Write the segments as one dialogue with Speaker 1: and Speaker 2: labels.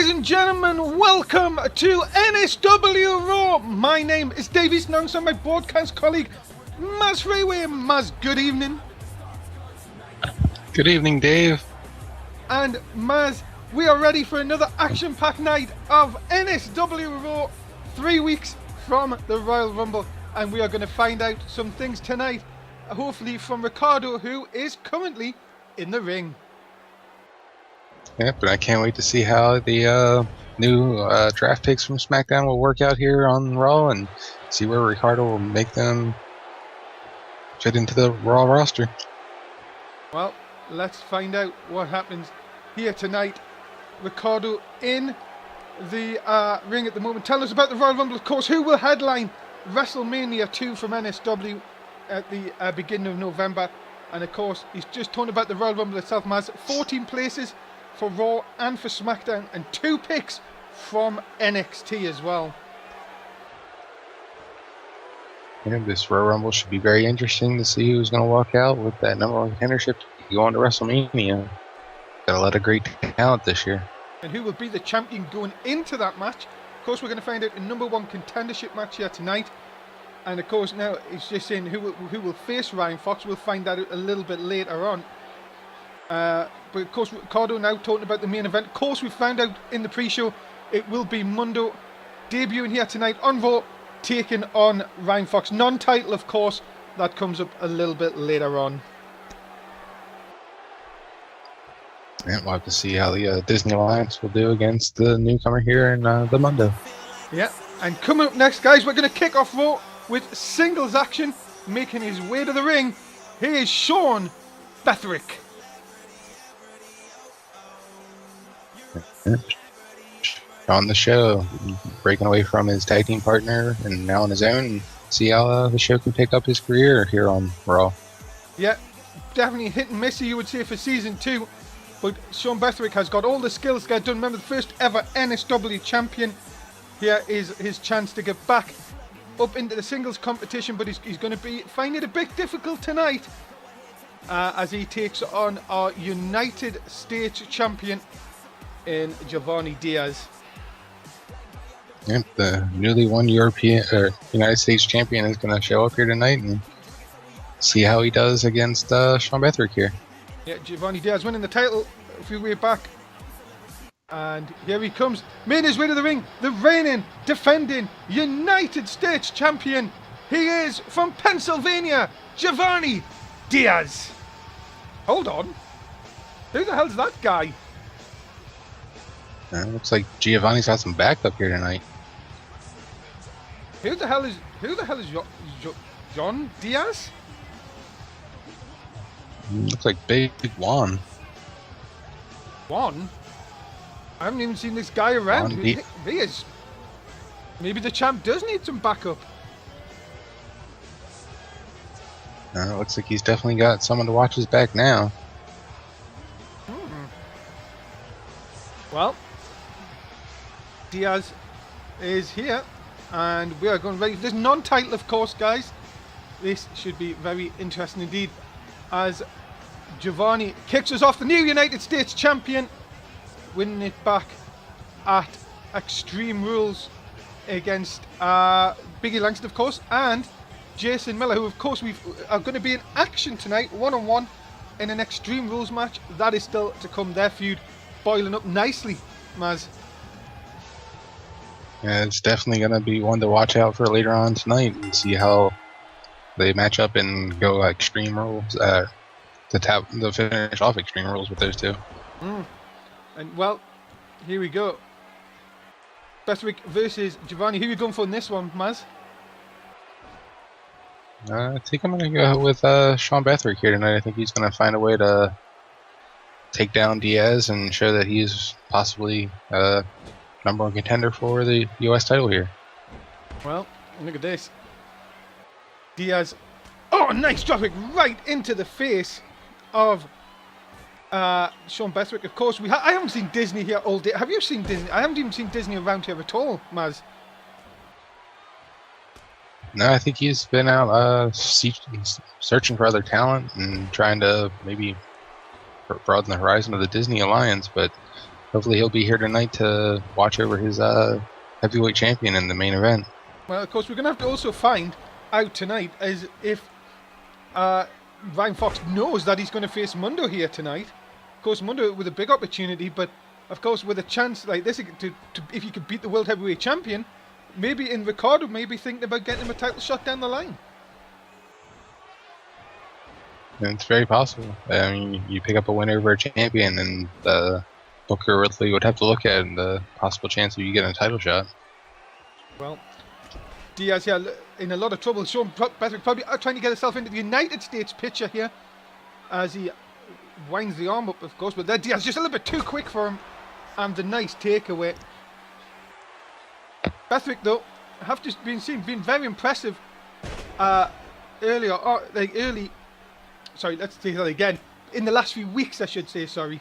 Speaker 1: Ladies and gentlemen, welcome to NSW Raw. My name is Dave Easton alongside my broadcast colleague, Mazz Freeway. Mazz, good evening.
Speaker 2: Good evening, Dave.
Speaker 1: And Mazz, we are ready for another action-packed night of NSW Raw, 3 weeks from the Royal Rumble. And we are going to find out some things tonight, hopefully from Ricardo, who is currently in the ring.
Speaker 2: Yep, and I can't wait to see how the new draft picks from SmackDown will work out here on Raw and see where Ricardo will make them fit into the Raw roster.
Speaker 1: Well, let's find out what happens here tonight. Ricardo in the ring at the moment. Tell us about the Royal Rumble, of course. Who will headline WrestleMania 2 from NSW at the beginning of November? And of course, he's just talking about the Royal Rumble itself, Mazz. 14 places for Raw and for SmackDown, and 2 picks from NXT as well.
Speaker 2: Yeah, this Royal Rumble should be very interesting to see who's going to walk out with that number 1 contendership to go on to WrestleMania. Got a lot of great talent this year.
Speaker 1: And who will be the champion going into that match? Of course, we're going to find out a number 1 contendership match here tonight. And of course, now it's just saying who will face Ryan Fox. We'll find that out a little bit later on. But of course, Ricardo now talking about the main event. Of course, we found out in the pre-show it will be Mundo debuting here tonight on Raw, taking on Ryan Fox. Non-title, of course, that comes up a little bit later on.
Speaker 2: Yeah, we'll have to see how the Disney Alliance will do against the newcomer here in the Mundo.
Speaker 1: Yeah, and coming up next, guys, we're going to kick off Raw with singles action. Making his way to the ring, here is Sean Bethrick.
Speaker 2: On the show, breaking away from his tag team partner and now on his own, and see how the show can pick up his career here on Raw.
Speaker 1: Yeah, definitely hit and miss, you would say, for season 2. But Sean Bethrick has got all the skills to get done. Remember, the first ever NSW champion. Here is his chance to get back up into the singles competition, but he's going to be finding it a bit difficult tonight as he takes on our United States champion in Giovanni Diaz.
Speaker 2: Yep, the newly won United States champion is going to show up here tonight and see how he does against Sean Bethrick here.
Speaker 1: Yeah, Giovanni Diaz winning the title a few weeks back. And here he comes, made his way to the ring, the reigning, defending United States champion. He is from Pennsylvania, Giovanni Diaz. Hold on, who the hell's that guy?
Speaker 2: Looks like Giovanni's got some backup here tonight.
Speaker 1: Who the hell is John Diaz?
Speaker 2: Looks like Big Juan.
Speaker 1: Juan? I haven't even seen this guy around. He is. Maybe the champ does need some backup.
Speaker 2: Looks like he's definitely got someone to watch his back now.
Speaker 1: Well, Diaz is here, and we are going ready. This non-title, of course, guys. This should be very interesting indeed, as Giovanni kicks us off, the new United States champion, winning it back at Extreme Rules against Biggie Langston, of course, and Jason Miller, who, of course, are going to be in action tonight, one-on-one in an Extreme Rules match. That is still to come. Their feud boiling up nicely, Mazz.
Speaker 2: Yeah, it's definitely going to be one to watch out for later on tonight and see how they match up and go Extreme Rules to finish off Extreme Rules with those two.
Speaker 1: And well, here we go. Bethrick versus Giovanni. Who are you going for in this one, Mazz?
Speaker 2: I think I'm going to go with Sean Bethrick here tonight. I think he's going to find a way to take down Diaz and show that he's possibly number 1 contender for the U.S. title here.
Speaker 1: Well, look at this. Diaz. Oh, nice drop kick right into the face of Sean Bethrick. Of course, I haven't seen Disney here all day. Have you seen Disney? I haven't even seen Disney around here at all, Mazz.
Speaker 2: No, I think he's been out searching for other talent and trying to maybe broaden the horizon of the Disney Alliance, but hopefully he'll be here tonight to watch over his heavyweight champion in the main event.
Speaker 1: Well, of course, we're going to have to also find out tonight as if Ryan Fox knows that he's going to face Mundo here tonight. Of course, Mundo with a big opportunity, but of course with a chance like this, if he could beat the world heavyweight champion, maybe in Ricardo maybe thinking about getting him a title shot down the line.
Speaker 2: And it's very possible. I mean, you pick up a win over a champion, and Booker really would have to look at the possible chance of you getting a title shot.
Speaker 1: Well, Diaz here in a lot of trouble. Sean Bethwick probably trying to get himself into the United States picture here as he winds the arm up, of course. But there, Diaz just a little bit too quick for him, and the nice takeaway. Bethwick, though, have just been very impressive earlier, early. Sorry, let's say that again. In the last few weeks, I should say. Sorry.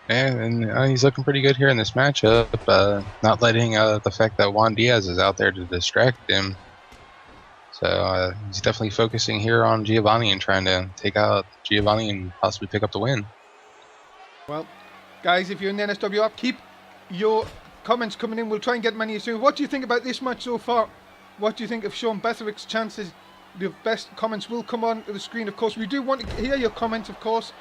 Speaker 2: Yeah, and he's looking pretty good here in this matchup. Not letting the fact that Juan Diaz is out there to distract him. So he's definitely focusing here on Giovanni and trying to take out Giovanni and possibly pick up the win.
Speaker 1: Well, guys, if you're in the NSW app, keep your comments coming in. We'll try and get many soon. What do you think about this match so far? What do you think of Sean Bethwick's chances? The best comments will come on the screen, of course. We do want to hear your comments, of course,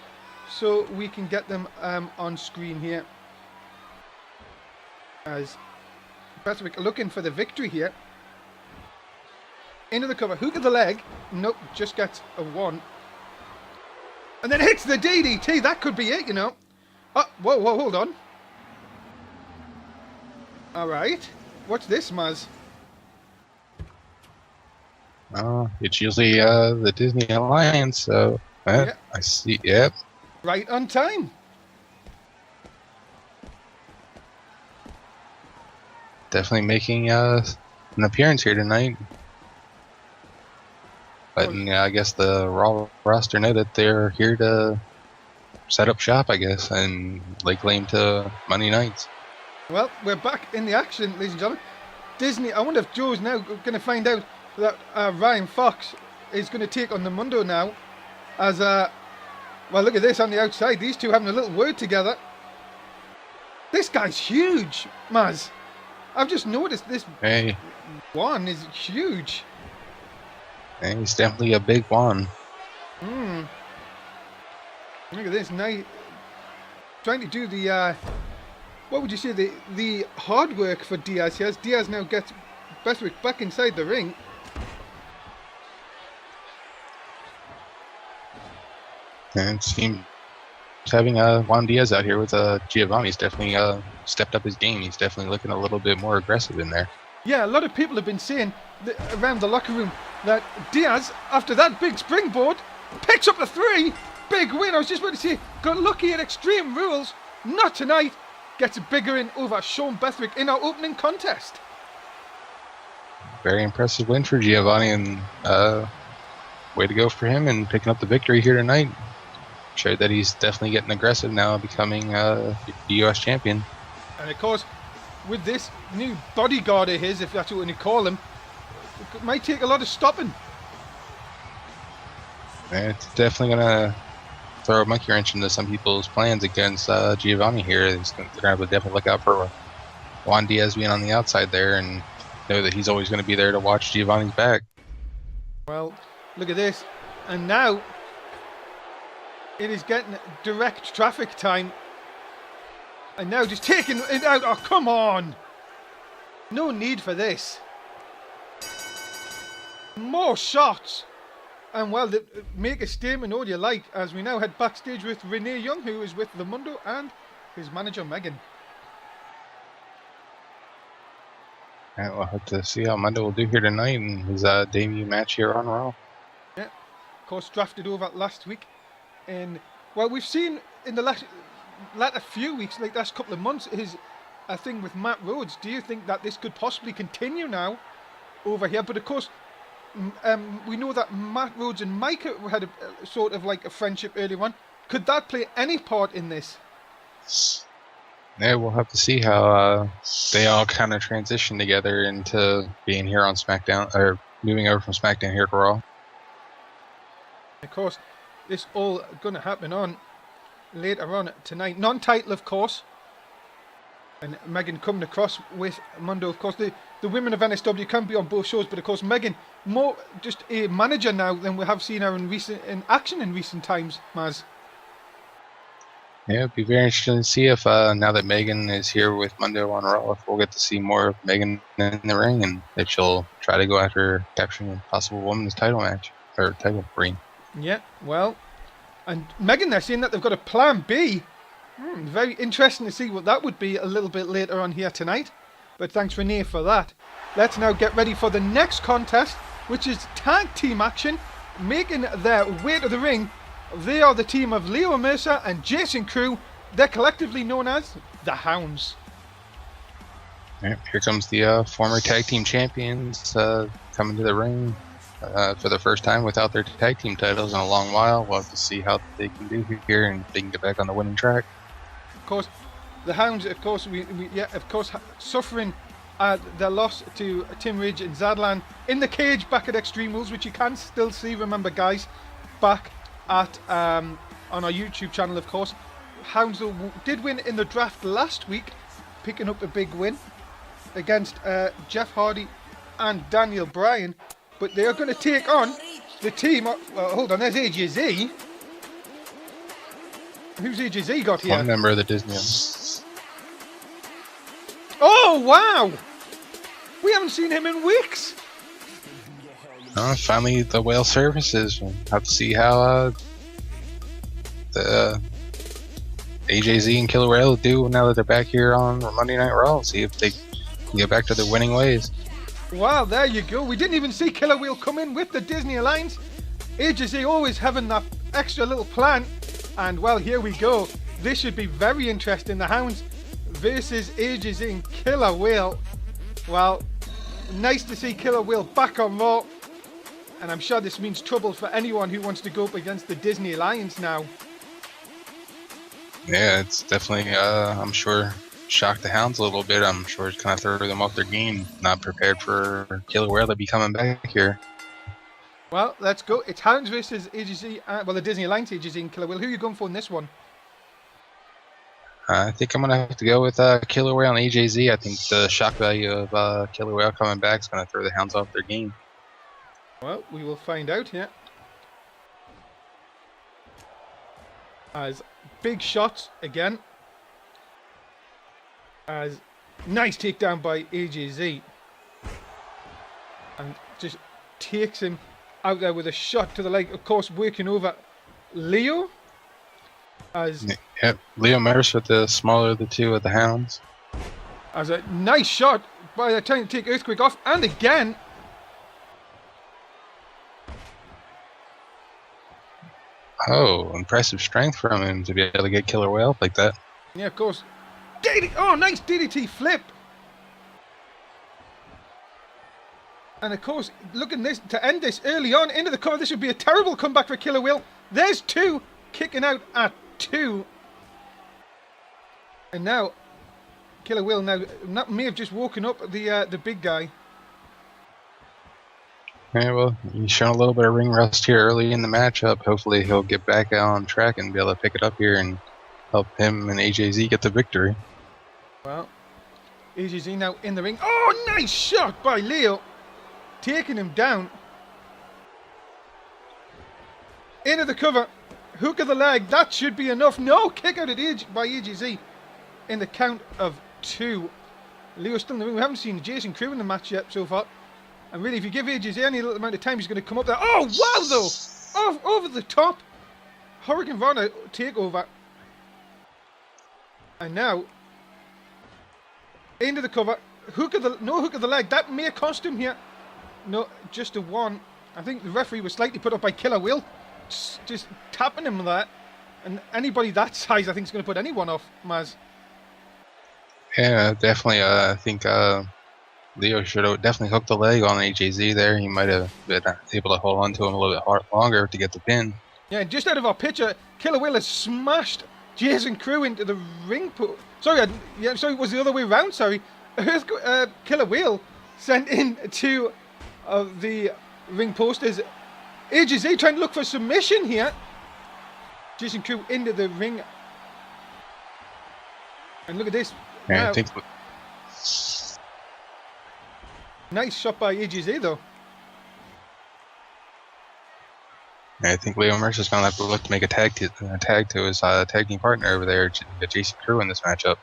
Speaker 1: so we can get them on screen here. As Bethwick looking for the victory here. Into the cover, hook of the leg. Nope, just gets a 1. And then hits the DDT. That could be it, you know. Oh, whoa, hold on. All right. What's this, Maz?
Speaker 2: It's usually the Disney Alliance, so
Speaker 1: Yeah.
Speaker 2: I see. Yep.
Speaker 1: Right on time.
Speaker 2: Definitely making an appearance here tonight. But I guess the Raw roster know that they're here to set up shop, I guess, and lay claim to Monday nights.
Speaker 1: Well, we're back in the action, ladies and gentlemen. Disney, I wonder if Joe's now going to find out that Ryan Fox is going to take on the Mundo now. As, well, look at this on the outside. These two having a little word together. This guy's huge, Maz. I've just noticed this one is huge.
Speaker 2: Hey, he's definitely a big one.
Speaker 1: Look at this. Now, trying to do the, what would you say, the hard work for Diaz here. As Diaz now gets Bethwick back inside the ring.
Speaker 2: And it seems having Juan Diaz out here with Giovanni's definitely stepped up his game. He's definitely looking a little bit more aggressive in there.
Speaker 1: Yeah, a lot of people have been saying around the locker room that Diaz, after that big springboard, picks up the 3. Big win. I was just about to say, got lucky at Extreme Rules. Not tonight. Gets a bigger win over Sean Bethwick in our opening contest.
Speaker 2: Very impressive win for Giovanni, and way to go for him and picking up the victory here tonight. Showed that he's definitely getting aggressive now, becoming the U.S. champion.
Speaker 1: And of course, with this new bodyguard of his, if that's what you call him, it might take a lot of stopping.
Speaker 2: And it's definitely going to throw a monkey wrench into some people's plans against Giovanni here. They're going to have to definitely look out for Juan Diaz being on the outside there and know that he's always going to be there to watch Giovanni's back.
Speaker 1: Well, look at this. And now it is getting direct traffic time. And now just taking it out. Oh, come on. No need for this. More shots. And well, make a statement all you like as we now head backstage with Renee Young, who is with the Mundo, and his manager, Megan.
Speaker 2: And we'll have to see how Mundo will do here tonight in his debut match here on Raw.
Speaker 1: Yeah, of course, drafted over last week. And, well, we've seen in the latter few weeks, like last couple of months, his thing with Matt Rhodes. Do you think that this could possibly continue now over here? But of course, we know that Matt Rhodes and Micah had a sort of like a friendship earlier on. Could that play any part in this?
Speaker 2: Yeah, we'll have to see how they all kind of transition together into being here on SmackDown, or moving over from SmackDown here to Raw.
Speaker 1: Of course, this all going to happen on later on tonight. Non-title, of course. And Megan coming across with Mondo. Of course, the women of NSW can be on both shows, but of course Megan more just a manager now than we have seen her in action in recent times, Maz.
Speaker 2: Yeah, it'd be very interesting to see if now that Megan is here with Mondo on Raw, if we'll get to see more of Megan in the ring, and if she'll try to go after capturing a possible women's title match or title reign.
Speaker 1: Yeah, well, and Megan, they're saying that they've got a plan B. Very interesting to see what that would be a little bit later on here tonight. But thanks, Renee, for that. Let's now get ready for the next contest, which is tag team action. Making their way to the ring, they are the team of Leo Mercer and Jason Crew. They're collectively known as the Hounds.
Speaker 2: Right, here comes the former tag team champions coming to the ring for the first time without their tag team titles in a long while. We'll have to see how they can do here and if they can get back on the winning track.
Speaker 1: Of course, the Hounds, of course, suffering their loss to Tim Ridge and Zadlan in the cage back at Extreme Rules, which you can still see, remember guys, back at on our YouTube channel, of course. Hounds did win in the draft last week, picking up a big win against Jeff Hardy and Daniel Bryan, but they are going to take on the team. Well, hold on, there's AJZ. Who's AJZ got here?
Speaker 2: One member of the Disney.
Speaker 1: Oh, wow! We haven't seen him in weeks.
Speaker 2: Finally, the whale services. We'll have to see how the AJZ and Killer Whale do now that they're back here on Monday Night Raw. See if they can get back to their winning ways.
Speaker 1: Wow, there you go. We didn't even see Killer Whale come in with the Disney Alliance. AJZ always having that extra little plan. And well, here we go. This should be very interesting. The Hounds versus AJZ and Killer Whale. Well, nice to see Killer Whale back on Raw. And I'm sure this means trouble for anyone who wants to go up against the Disney Alliance now.
Speaker 2: Yeah, it's definitely, I'm sure, shocked the Hounds a little bit. I'm sure it's kind of threw them off their game. Not prepared for Killer Whale to be coming back here.
Speaker 1: Well, let's go. It's Hounds versus AJZ, the Disney Alliance AJZ and Killer Whale. Who are you going for in this one?
Speaker 2: I think I'm going to have to go with Killer Whale and AJZ. I think the shock value of Killer Whale coming back is going to throw the Hounds off their game.
Speaker 1: Well, we will find out here. As big shots again. As nice takedown by AJZ. And just takes him out there with a shot to the leg. Of course, working over Leo.
Speaker 2: Yep, Leo Mercer, the smaller of the two of the Hounds.
Speaker 1: As a nice shot by the time to take Earthquake off. And again.
Speaker 2: Oh, impressive strength from him to be able to get Killer Whale like that.
Speaker 1: Yeah, of course. Oh, nice DDT flip. And of course, look at this, to end this early on into the cover. This would be a terrible comeback for Killer Whale. There's two, kicking out at 2. And now, Killer Whale may have just woken up the big guy.
Speaker 2: Yeah, well, he's shown a little bit of ring rust here early in the matchup. Hopefully he'll get back on track and be able to pick it up here and help him and AJZ get the victory.
Speaker 1: Well, AJZ now in the ring. Oh, nice shot by Leo. Taking him down. Into the cover. Hook of the leg. That should be enough. No, kick out by AJZ in the count of 2. Leo's still in the ring. We haven't seen Jason Crew in the match yet so far. And really, if you give AJZ any little amount of time, he's going to come up there. Oh, wow, though. Over the top. Hurricane Rana takeover. And now, into the cover. No hook of the leg. That may cost him here. No, just a 1. I think the referee was slightly put up by Killer Whale. Just tapping him with that. And anybody that size, I think, is going to put anyone off, Maz.
Speaker 2: Yeah, definitely. I think Leo should have definitely hooked the leg on AJZ there. He might have been able to hold on to him a little bit longer to get the pin. Yeah,
Speaker 1: just out of our picture, Killer Whale has smashed Jason Crew into the ring post. Sorry, it was the other way around, sorry. Killer Whale sent in 2 of the ring posters. AJZ trying to look for submission here. Jason Crew into the ring And look at this.
Speaker 2: Yeah,
Speaker 1: Now,
Speaker 2: I think.
Speaker 1: nice shot by AJZ though.
Speaker 2: Yeah, I think Leo Mercer's gonna have to look to make a tag to his tag team partner over there, Jason Crew, in this matchup.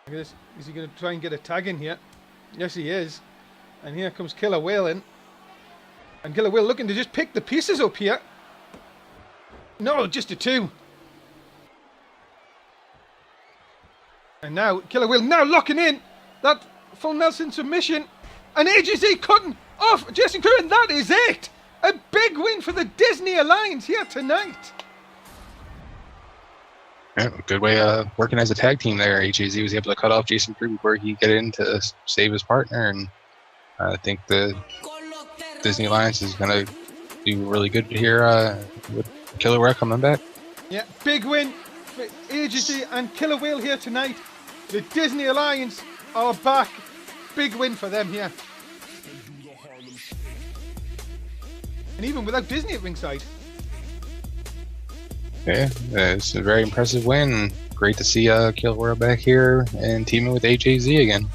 Speaker 1: Look at this. Is he going to try and get a tag in here? Yes, he is. And here comes Killer Whale in. And Killer Whale looking to just pick the pieces up here. No, just a 2. And now Killer Whale now locking in that full Nelson submission. And AJZ cutting off Jason Crew, and that is it. A big win for the Disney Alliance here tonight.
Speaker 2: Yeah, good way of working as a tag team there. HAZ was able to cut off Jason Crew before he get in to save his partner, and I think the Disney Alliance is going to do really good here with Killer Whale coming back.
Speaker 1: Yeah, big win for AJZ and Killer Whale here tonight. The Disney Alliance are back. Big win for them here. And even without Disney at ringside.
Speaker 2: Yeah, it's a very impressive win. Great to see Killer Whale back here and teaming with HAZ again.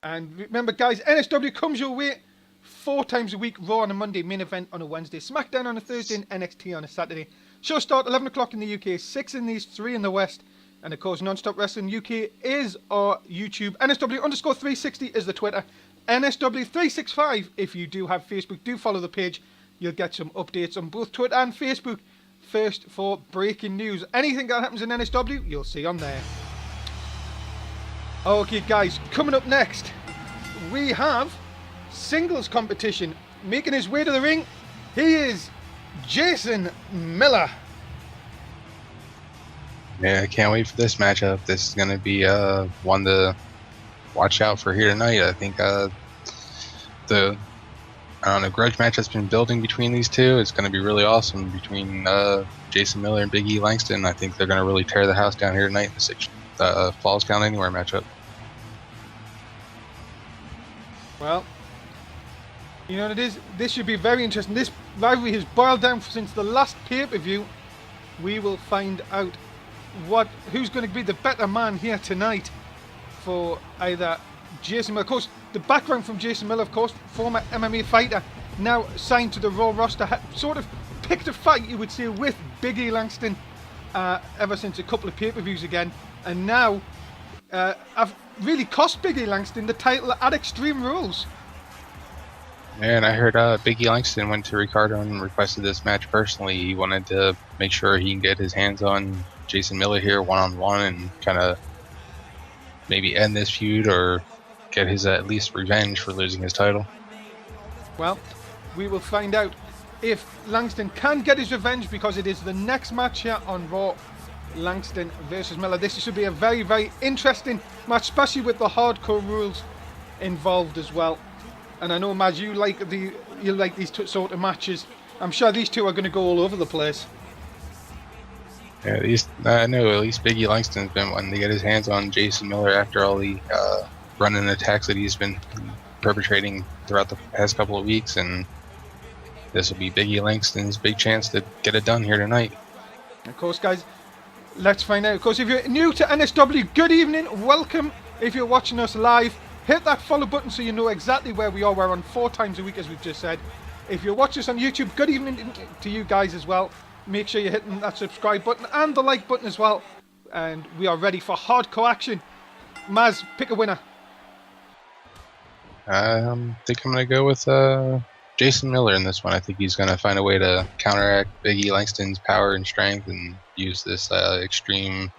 Speaker 1: And remember, guys, NSW comes your way 4 times a week. Raw on a Monday, main event on a Wednesday, SmackDown on a Thursday, and NXT on a Saturday. Show start 11 o'clock in the UK, 6 in the East, 3 in the West. And of course, Non-Stop Wrestling UK is our YouTube. NSW_360 is the Twitter. NSW365 if you do have Facebook. Do follow the page. You'll get some updates on both Twitter and Facebook. First for breaking news. Anything that happens in NSW, you'll see on there. Okay, guys, coming up next, we have singles competition. Making his way to the ring, he is Jason Miller.
Speaker 2: Yeah, I can't wait for this matchup. This is going to be one to watch out for here tonight. I think the grudge match that's been building between these two, it's going to be really awesome between Jason Miller and Big E Langston. I think they're going to really tear the house down here tonight in the Falls Count Anywhere matchup.
Speaker 1: Well, you know what it is? This should be very interesting. This rivalry has boiled down since the last pay-per-view. We will find out who's going to be the better man here tonight for either Jason Miller. Of course, the background from Jason Miller, of course, former MMA fighter, now signed to the Raw roster, sort of picked a fight, you would say, with Big E Langston ever since a couple of pay-per-views again, and now I've really cost Big E Langston the title at Extreme Rules.
Speaker 2: And I heard Big E Langston went to Ricardo and requested this match personally. He wanted to make sure he can get his hands on Jason Miller here one-on-one and kind of maybe end this feud or get his at least revenge for losing his title.
Speaker 1: Well, we will find out if Langston can get his revenge, because it is the next match here on Raw. Langston versus Miller. This should be a very, very interesting match, especially with the hardcore rules involved as well. And I know, Mazz, you like these sort of matches. I'm sure these two are going to go all over the place.
Speaker 2: Yeah, I know at least Big E Langston's been wanting to get his hands on Jason Miller after all the running attacks that he's been perpetrating throughout the past couple of weeks, and this will be Big E Langston's big chance to get it done here tonight.
Speaker 1: Of course, guys, let's find out. Of course, if you're new to NSW, good evening, welcome. If you're watching us live, hit that follow button so you know exactly where we are. We're on 4 times a week, as we've just said. If you're watching us on YouTube, good evening to you guys as well. Make sure you're hitting that subscribe button and the like button as well. And we are ready for hardcore action. Mazz, pick a winner.
Speaker 2: I think I'm going to go with Jason Miller in this one. I think he's going to find a way to counteract Big E Langston's power and strength and use this extreme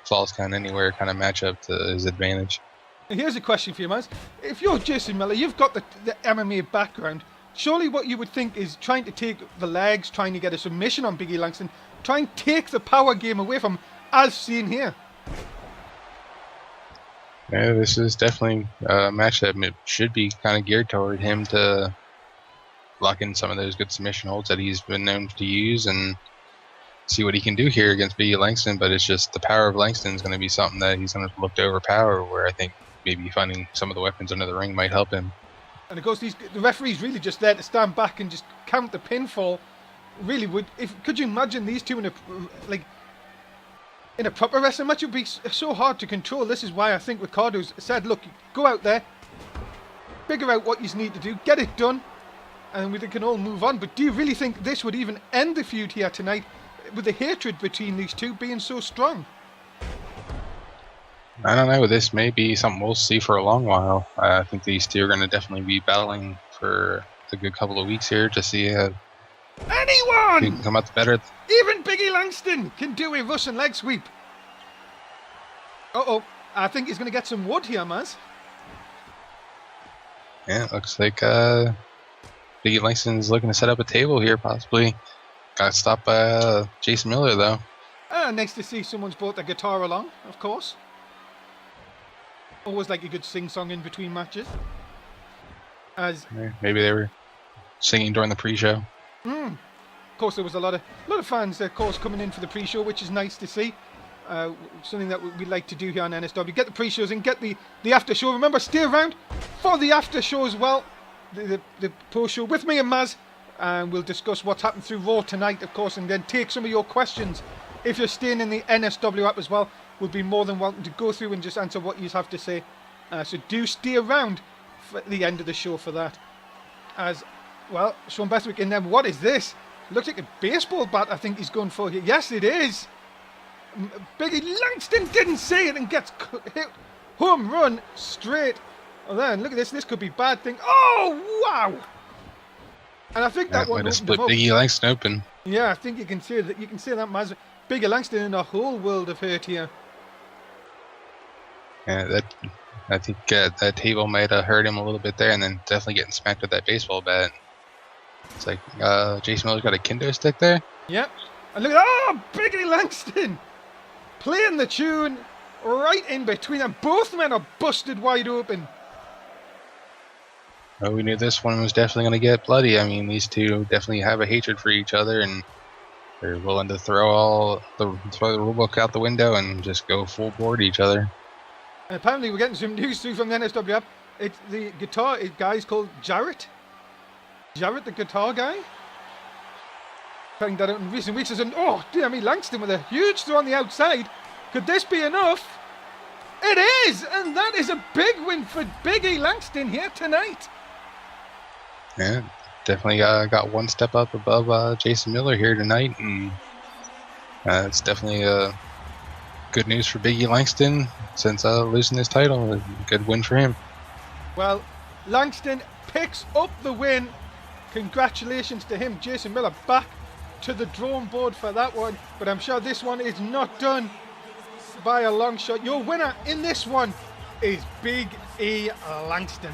Speaker 2: Falls Count Anywhere kind of matchup to his advantage.
Speaker 1: Here's a question for you, Mazz. If you're Jason Miller, you've got the MMA background. Surely what you would think is trying to take the legs, trying to get a submission on Big E Langston, try and take the power game away from him, as seen here.
Speaker 2: Yeah, this is definitely a match that should be kind of geared toward him to lock in some of those good submission holds that he's been known to use and see what he can do here against Big E Langston. But it's just the power of Langston is going to be something that he's going to look to overpower, where I think maybe finding some of the weapons under the ring might help him.
Speaker 1: And of course, the referee's really just there to stand back and just count the pinfall really would. Could you imagine these two in a proper wrestling match? It would be so hard to control. This is why I think Ricardo's said, look, go out there, figure out what you need to do, get it done, and we can all move on. But do you really think this would even end the feud here tonight, with the hatred between these two being so strong?
Speaker 2: I don't know. This may be something we'll see for a long while. I think these two are going to definitely be battling for a good couple of weeks here to see who
Speaker 1: Anyone
Speaker 2: can come out the better.
Speaker 1: Even Biggie Langston can do a Russian leg sweep. Uh-oh. I think he's going to get some wood here, Maz.
Speaker 2: Yeah, it looks like Biggie Langston's looking to set up a table here, possibly. Got stopped by Jason Miller, though.
Speaker 1: Nice to see someone's brought their guitar along, of course. Always like a good sing-song in between matches.
Speaker 2: Maybe they were singing during the pre-show.
Speaker 1: Of course, there was a lot of fans, of course, coming in for the pre-show, which is nice to see. Something that we like to do here on NSW. Get the pre-shows and get the after-show. Remember, stay around for the after-show as well. The post-show with me and Maz. And we'll discuss what's happened through Raw tonight, of course, and then take some of your questions. If you're staying in the NSW app as well, we'll be more than welcome to go through and just answer what you have to say. So do stay around for the end of the show for that. As well, Sean Bestwick in them. What is this? Looks like a baseball bat, I think he's going for here. Yes, it is. Biggie Langston didn't see it and gets hit. Home run straight. Oh, then look at this. This could be bad thing. Oh, wow. And I think that one
Speaker 2: might have split Biggie Langston open.
Speaker 1: Yeah, I think you can see that. You can see that Maz. Biggie Langston in a whole world of hurt here.
Speaker 2: Yeah, I think that table might have hurt him a little bit there, and then definitely getting smacked with that baseball bat. It's like Jason Miller's got a kendo stick there.
Speaker 1: Yep. And look at Biggie Langston playing the tune right in between them. Both men are busted wide open.
Speaker 2: Well, we knew this one was definitely going to get bloody. I mean, these two definitely have a hatred for each other, and they're willing to throw the rulebook out the window and just go full board each other.
Speaker 1: And apparently, we're getting some news through from the NSW app. It's the guitar guy's called Jarrett. Jarrett, the guitar guy. Finding that out in recent weeks. And dear me, Langston with a huge throw on the outside. Could this be enough? It is, and that is a big win for Biggie Langston here tonight.
Speaker 2: Yeah, definitely got one step up above Jason Miller here tonight, and it's definitely good news for Biggie Langston since losing his title. A good win for him.
Speaker 1: Well, Langston picks up the win. Congratulations to him. Jason Miller back to the drawing board for that one, but I'm sure this one is not done by a long shot. Your winner in this one is Big E Langston.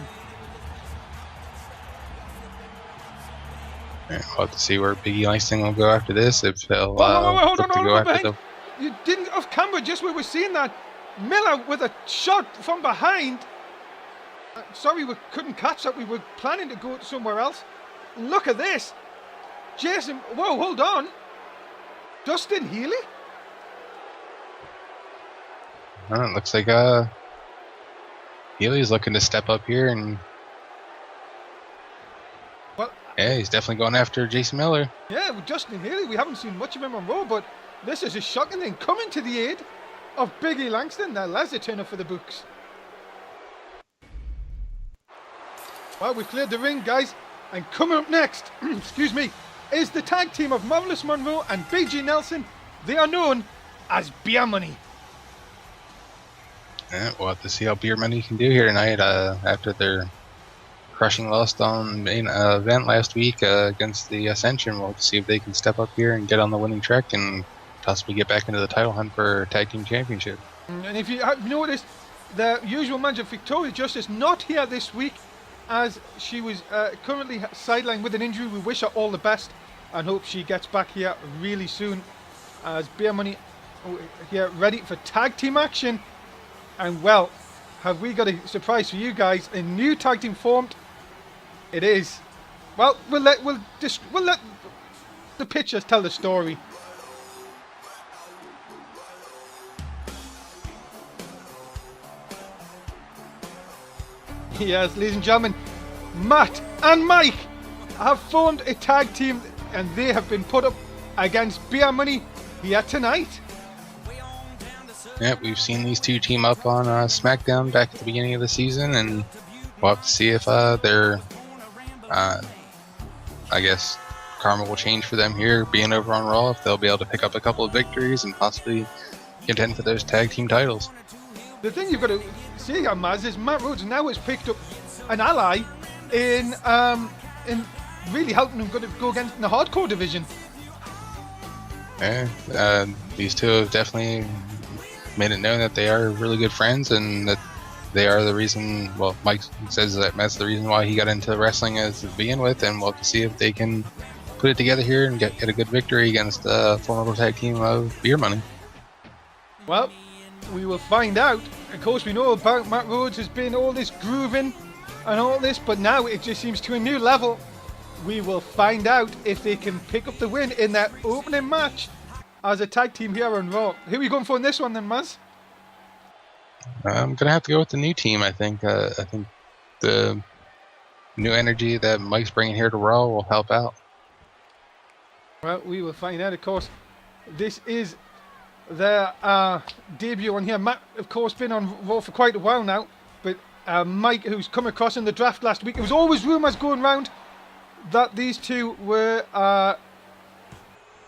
Speaker 2: Yeah, we'll have to see where Biggie Langston will go after this. If he'll
Speaker 1: hold on,
Speaker 2: go after
Speaker 1: you didn't off camera. Just where we're seeing that Miller with a shot from behind. Sorry, we couldn't catch that. We were planning to go somewhere else. Look at this, Jason. Whoa, hold on, Dustin Healy.
Speaker 2: It looks like Healy's looking to step up here, and yeah, he's definitely going after Jason Miller.
Speaker 1: Yeah, with Justin Healy, we haven't seen much of him on Raw, but this is a shocking thing. Coming to the aid of Biggie Langston. Now, that's a turner for the books. Well, we've cleared the ring, guys. And coming up next, excuse me, is the tag team of Marvelous Monroe and BG Nelson. They are known as Beer Money.
Speaker 2: Yeah, we'll have to see how Beer Money can do here tonight after their crushing loss on main event last week against the Ascension. We'll see if they can step up here and get on the winning track and possibly get back into the title hunt for Tag Team Championship.
Speaker 1: And if you have noticed, the usual manager Victoria Justice not here this week, as she was currently sidelined with an injury. We wish her all the best and hope she gets back here really soon, as Beer Money here ready for tag team action. And well, have we got a surprise for you guys? A new tag team formed. It is. Well, we'll let the pictures tell the story. Yes, ladies and gentlemen, Matt and Mike have formed a tag team and they have been put up against Beer Money here tonight.
Speaker 2: Yeah, we've seen these two team up on SmackDown back at the beginning of the season, and we'll have to see if they're, I guess, karma will change for them here, being over on Raw, if they'll be able to pick up a couple of victories and possibly contend for those tag team titles.
Speaker 1: The thing you've got to see here, Maz, is Matt Rhodes now has picked up an ally in really helping him go against the hardcore division.
Speaker 2: Yeah, these two have definitely made it known that they are really good friends, and that they are the reason, well, Mike says that that's the reason why he got into wrestling as to begin with, and we'll have to see if they can put it together here and get a good victory against the formidable tag team of Beer Money.
Speaker 1: Well, we will find out. Of course, we know about Matt Rhodes has been all this grooving and all this, but now it just seems to a new level. We will find out if they can pick up the win in their opening match as a tag team here on Raw. Who are we going for in this one then, Maz?
Speaker 2: I'm gonna have to go with the new team. I think the new energy that Mike's bringing here to Raw will help out.
Speaker 1: Well, we will find out. Of course, this is their debut on here. Matt, of course, been on Raw for quite a while now, but Mike, who's come across in the draft last week, there was always rumours going round that these two were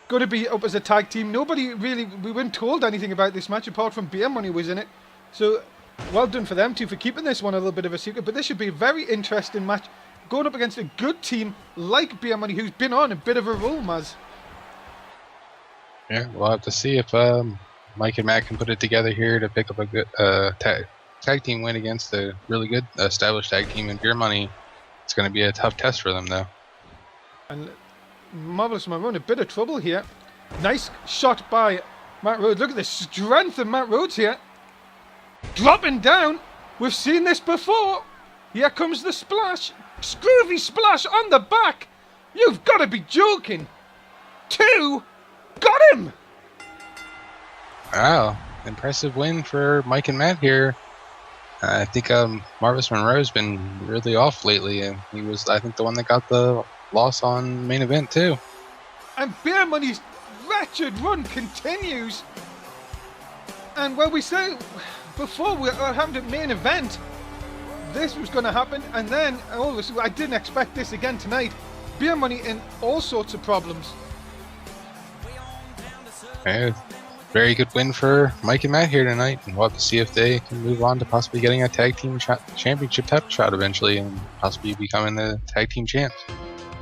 Speaker 1: going to be up as a tag team. Nobody really, we weren't told anything about this match apart from Beer Money was in it. So well done for them too for keeping this one a little bit of a secret. But this should be a very interesting match, going up against a good team like Beer Money, who's been on a bit of a roll, Maz.
Speaker 2: Yeah, we'll have to see if Mike and Matt can put it together here to pick up a good tag team win against a really good established tag team in Beer Money. It's going to be a tough test for them, though.
Speaker 1: And Marvelous Man, we're in a bit of trouble here. Nice shot by Matt Rhodes. Look at the strength of Matt Rhodes here. Dropping down. We've seen this before. Here comes the splash. Scroovy splash on the back. You've got to be joking. 2. Got him.
Speaker 2: Wow. Impressive win for Mike and Matt here. I think Marvelous Monroe's been really off lately, and he was, I think, the one that got the loss on main event too.
Speaker 1: And Beer Money's wretched run continues. And well, we said before we happened at main event, this was going to happen, and then I didn't expect this again tonight. Beer Money in all sorts of problems.
Speaker 2: Yeah, very good win for Mike and Matt here tonight, and we'll have to see if they can move on to possibly getting a tag team championship title shot eventually, and possibly becoming the tag team champs.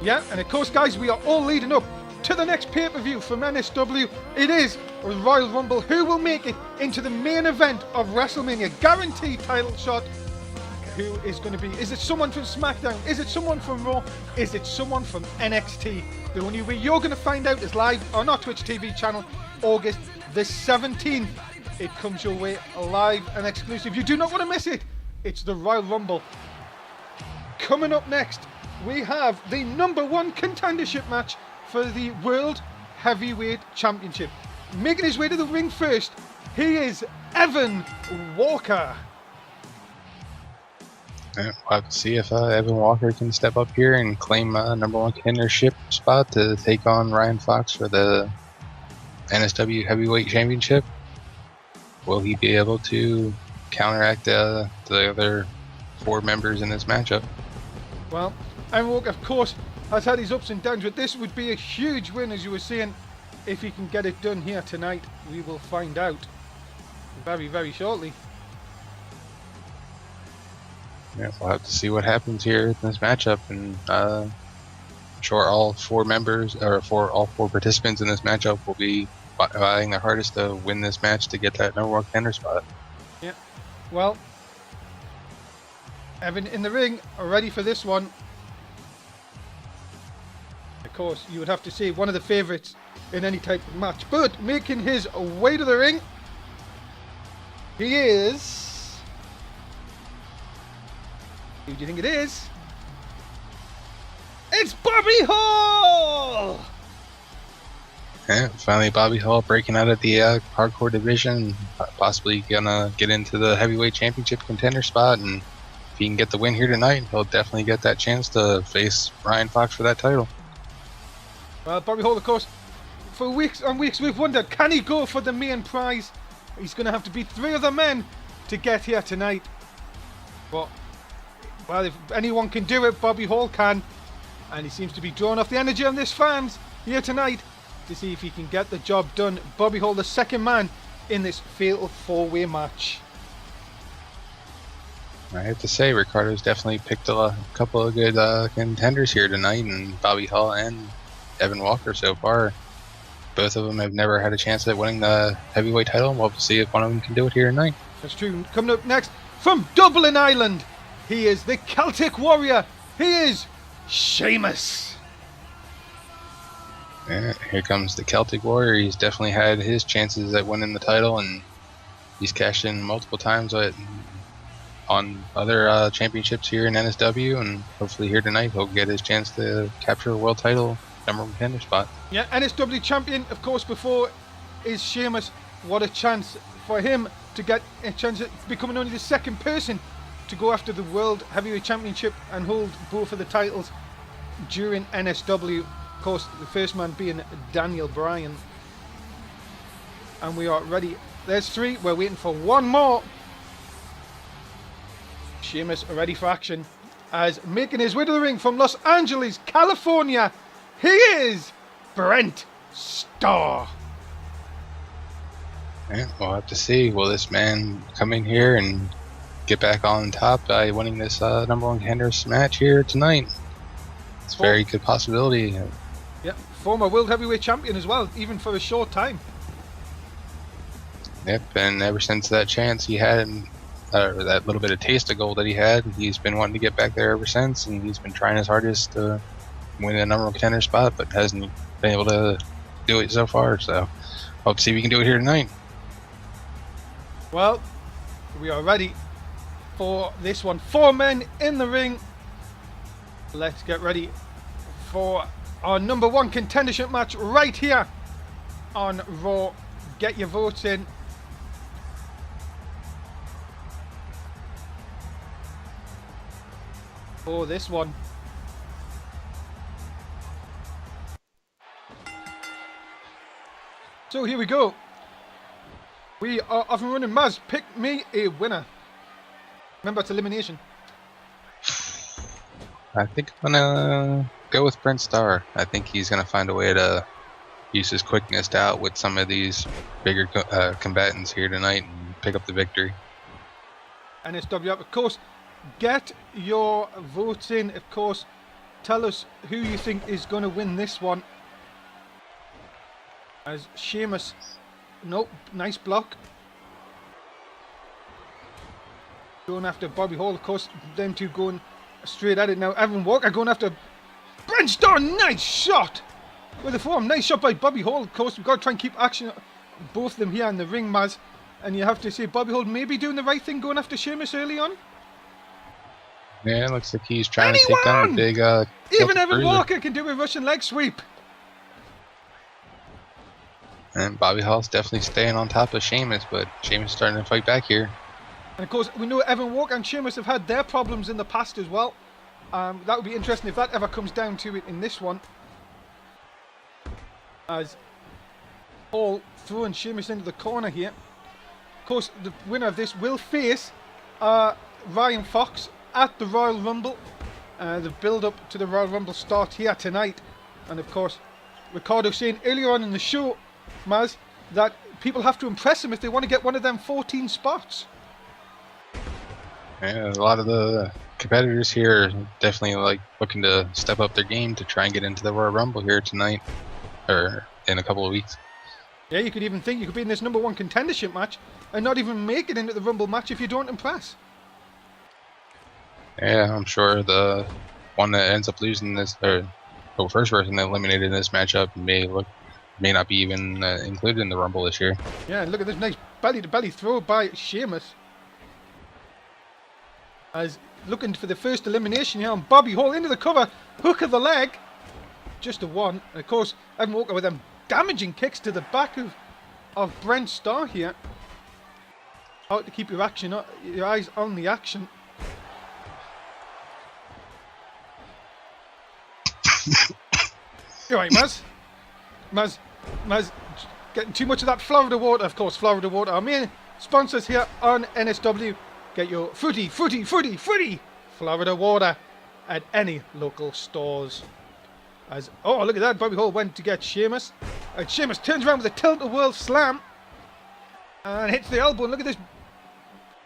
Speaker 1: Yeah, and of course, guys, we are all leading up to the next pay-per-view from NSW. It is Royal Rumble. Who will make it into the main event of WrestleMania? Guaranteed title shot. Who is going to be? Is it someone from SmackDown? Is it someone from Raw? Is it someone from NXT? The only way you're going to find out is live on our Twitch TV channel, August the 17th. It comes your way live and exclusive. You do not want to miss it. It's the Royal Rumble. Coming up next, we have the #1 contendership match for the World Heavyweight Championship. Making his way to the ring first, he is Evan Walker.
Speaker 2: Yeah, we'll have to see if Evan Walker can step up here and claim a #1 contendership spot to take on Ryan Fox for the NSW Heavyweight Championship. Will he be able to counteract the other 4 members in this matchup?
Speaker 1: Well, Evan Walker, of course, has had his ups and downs, but this would be a huge win, as you were saying, if he can get it done here tonight. We will find out very, very shortly.
Speaker 2: Yeah, we'll have to see what happens here in this matchup, and I'm sure all 4 members, or all 4 participants in this matchup will be vying their hardest to win this match to get that #1 contender spot.
Speaker 1: Yeah, well, Evan in the ring, ready for this one. Of course, you would have to say one of the favourites in any type of match, but making his way to the ring, he is... Who do you think it is? It's Bobby Hall!
Speaker 2: Yeah, finally Bobby Hall breaking out of the hardcore division, possibly gonna get into the heavyweight championship contender spot, and if he can get the win here tonight, he'll definitely get that chance to face Ryan Fox for that title.
Speaker 1: Well, Bobby Hall, of course, for weeks and weeks we've wondered, can he go for the main prize? He's going to have to beat 3 other men to get here tonight. But, well, if anyone can do it, Bobby Hall can. And he seems to be drawing off the energy of this fans here tonight to see if he can get the job done. Bobby Hall, the second man in this fatal 4-way match.
Speaker 2: I have to say, Ricardo's definitely picked a couple of good contenders here tonight, and Bobby Hall and Evan Walker so far. Both of them have never had a chance at winning the heavyweight title. We'll see if one of them can do it here tonight.
Speaker 1: That's true. Coming up next, from Dublin, Ireland, he is the Celtic Warrior. He is Sheamus.
Speaker 2: Yeah, here comes the Celtic Warrior. He's definitely had his chances at winning the title, and he's cashed in multiple times on other championships here in NSW, and hopefully here tonight he'll get his chance to capture a world title number 1 contender spot.
Speaker 1: Yeah, NSW champion, of course, before is Sheamus. What a chance for him to get a chance at becoming only the second person to go after the World Heavyweight Championship and hold both of the titles during NSW. Of course, the first man being Daniel Bryan. And we are ready. There's 3. We're waiting for 1 more. Sheamus ready for action, as making his way to the ring from Los Angeles, California, he is Brent Starr.
Speaker 2: Yeah, we'll have to see. Will this man come in here and get back on top by winning this number 1 contenders match here tonight? It's a very good possibility.
Speaker 1: Yeah, former World Heavyweight Champion as well, even for a short time.
Speaker 2: Yep, and ever since that chance he had, that little bit of taste of gold that he had, he's been wanting to get back there ever since, and he's been trying his hardest to win the number 1 contender spot, but hasn't been able to do it so far. So hope to see if we can do it here tonight.
Speaker 1: Well, we are ready for this one. 4 men in the ring. Let's get ready for our number 1 contendership match right here on Raw. Get your votes in. For this one. So here we go. We are off and running. Mazz, pick me a winner. Remember, it's elimination.
Speaker 2: I think I'm gonna go with Brent Starr. I think he's gonna find a way to use his quickness out with some of these bigger combatants here tonight and pick up the victory.
Speaker 1: NSW up, of course. Get your votes in, of course. Tell us who you think is going to win this one. As Sheamus, nope, nice block. Going after Bobby Hall, of course. Them two going straight at it now. Evan Walker going after Brent Starr. Nice shot with the forearm. Nice shot by Bobby Hall, of course. We've got to try and keep action, both of them here in the ring, Mazz. And you have to say Bobby Hall maybe doing the right thing going after Sheamus early on.
Speaker 2: Yeah, it looks like he's trying to take down the big
Speaker 1: even Evan
Speaker 2: bruiser.
Speaker 1: Walker can do a Russian leg sweep.
Speaker 2: And Bobby Hall's definitely staying on top of Sheamus, but Sheamus is starting to fight back here.
Speaker 1: And of course, we know Evan Walker and Sheamus have had their problems in the past as well. That would be interesting if that ever comes down to it in this one. As Hall throwing Sheamus into the corner here. Of course, the winner of this will face Ryan Fox at the Royal Rumble. The build-up to the Royal Rumble starts here tonight. And of course, Ricardo saying earlier on in the show, Mazz, that people have to impress him if they want to get one of them 14 spots.
Speaker 2: Yeah, a lot of the competitors here are definitely looking to step up their game to try and get into the Royal Rumble here tonight, or in a couple of weeks.
Speaker 1: Yeah, you could even think you could be in this number 1 contendership match and not even make it into the Rumble match if you don't impress.
Speaker 2: Yeah, I'm sure the one that ends up losing this, or first person that eliminated in this matchup may not be even included in the Rumble this year.
Speaker 1: Yeah, and look at this nice belly-to-belly throw by Sheamus. As looking for the first elimination here on Bobby Hall into the cover, hook of the leg, just a 1. And of course, Evan Walker with them damaging kicks to the back of Brent Starr here. Out to keep your eyes on the action. You right, Mazz? Mazz getting too much of that Florida water. Of course, Florida water, our main sponsors here on NSW. Get your fruity Florida water at any local stores. As oh, look at that! Bobby Hall went to get Sheamus, and Sheamus turns around with a tilt-a-whirl slam and hits the elbow. And look at this,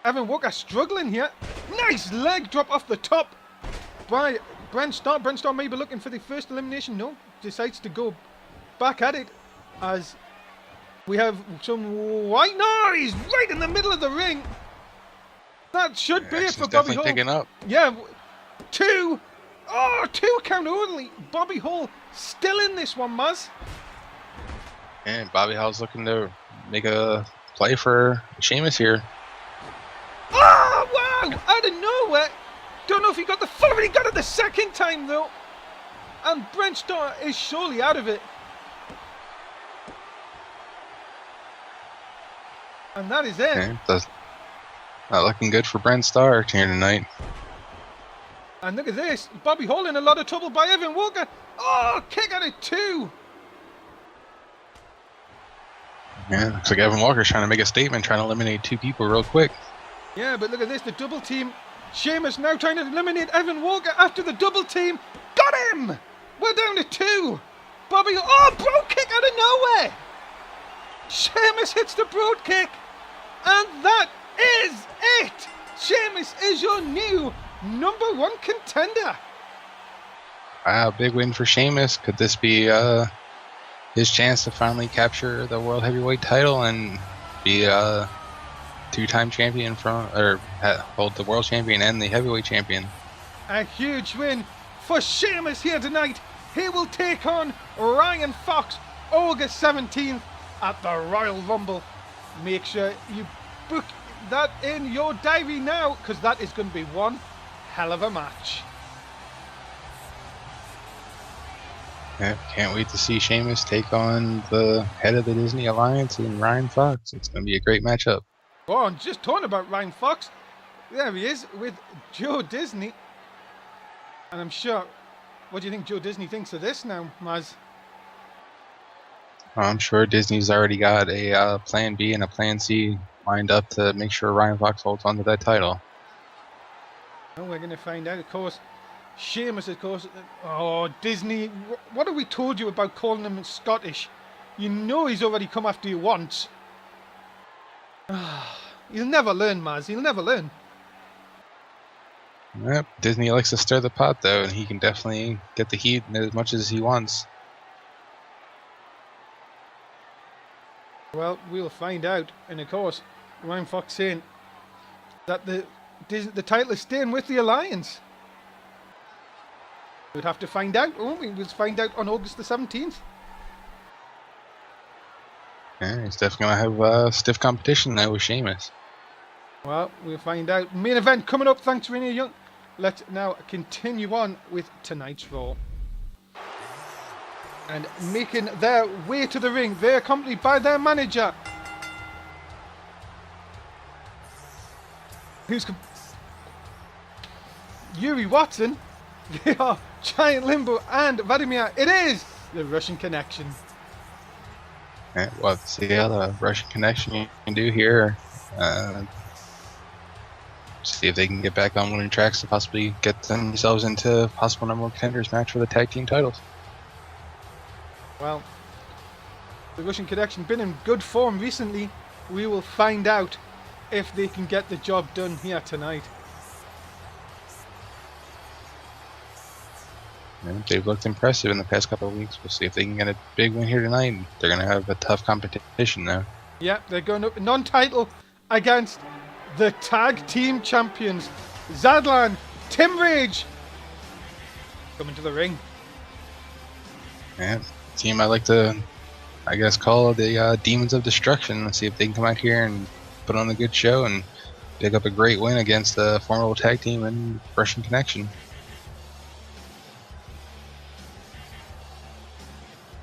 Speaker 1: Evan Walker struggling here. Nice leg drop off the top by Brent Starr. Brent Starr may be looking for the first elimination. No, decides to go back at it as we have some white noise right in the middle of the ring. That should be it for Bobby Hall.
Speaker 2: Picking up.
Speaker 1: Yeah, two count only. Bobby Hall still in this one, Mazz.
Speaker 2: And Bobby Hall's looking to make a play for Sheamus here.
Speaker 1: Oh, wow! Out of nowhere. Don't know if he got the full, but he got it the second time, though. And Brent Starr is surely out of it. And that is it.
Speaker 2: Okay, that's not looking good for Brent Starr here tonight.
Speaker 1: And look at this. Bobby Hall in a lot of trouble by Evan Walker. Oh, kick out of 2.
Speaker 2: Yeah, looks like Evan Walker's trying to make a statement, trying to eliminate 2 people real quick.
Speaker 1: Yeah, but look at this. The double team. Sheamus now trying to eliminate Evan Walker after the double team. Got him! We're down to 2. Bobby, oh, broad kick out of nowhere. Sheamus hits the broad kick. And that is it. Sheamus is your new #1 contender.
Speaker 2: Wow, big win for Sheamus. Could this be his chance to finally capture the World Heavyweight title and be a 2-time champion hold the World Champion and the Heavyweight Champion?
Speaker 1: A huge win for Sheamus here tonight. He will take on Ryan Fox August 17th at the Royal Rumble. Make sure you book that in your diary now, because that is going to be one hell of a match.
Speaker 2: Yeah, can't wait to see Sheamus take on the head of the Disney Alliance and Ryan Fox. It's going to be a great matchup.
Speaker 1: Oh, and just talking about Ryan Fox, there he is with Joe Disney. And I'm sure, what do you think Joe Disney thinks of this now, Mazz?
Speaker 2: I'm sure Disney's already got a plan B and a plan C lined up to make sure Ryan Fox holds onto that title.
Speaker 1: Oh, we're going to find out, of course. Sheamus, of course. Oh, Disney, what have we told you about calling him Scottish? You know he's already come after you once. He'll never learn, Mazz. He'll never learn.
Speaker 2: Yep, Disney likes to stir the pot, though, and he can definitely get the heat as much as he wants.
Speaker 1: Well, we'll find out. And of course, Ryan Fox saying that the title is staying with the Alliance. We'd have to find out, won't we? We'll find out on August the 17th.
Speaker 2: Yeah, he's definitely going to have stiff competition now with Sheamus.
Speaker 1: Well, we'll find out. Main event coming up, thanks to Renee Young. Let's now continue on with tonight's Raw. And making their way to the ring, they're accompanied by their manager. Yuri Watson. They are Giant Limbo and Vladimir. It is the Russian Connection.
Speaker 2: Yeah, well, let's see how the Russian Connection you can do here. See if they can get back on winning tracks to possibly get themselves into a possible #1 contenders match for the tag team titles.
Speaker 1: Well, the Russian Connection been in good form recently. We will find out if they can get the job done here tonight.
Speaker 2: Yeah, they've looked impressive in the past couple of weeks. We'll see if they can get a big win here tonight. They're going to have a tough competition now.
Speaker 1: Yeah, they're going up non-title against the tag team champions, Zadlan, Tim Rage, coming to the ring.
Speaker 2: Yeah, team I like to, I guess, call the Demons of Destruction. Let's see if they can come out here and put on a good show and pick up a great win against the formidable tag team and Russian Connection.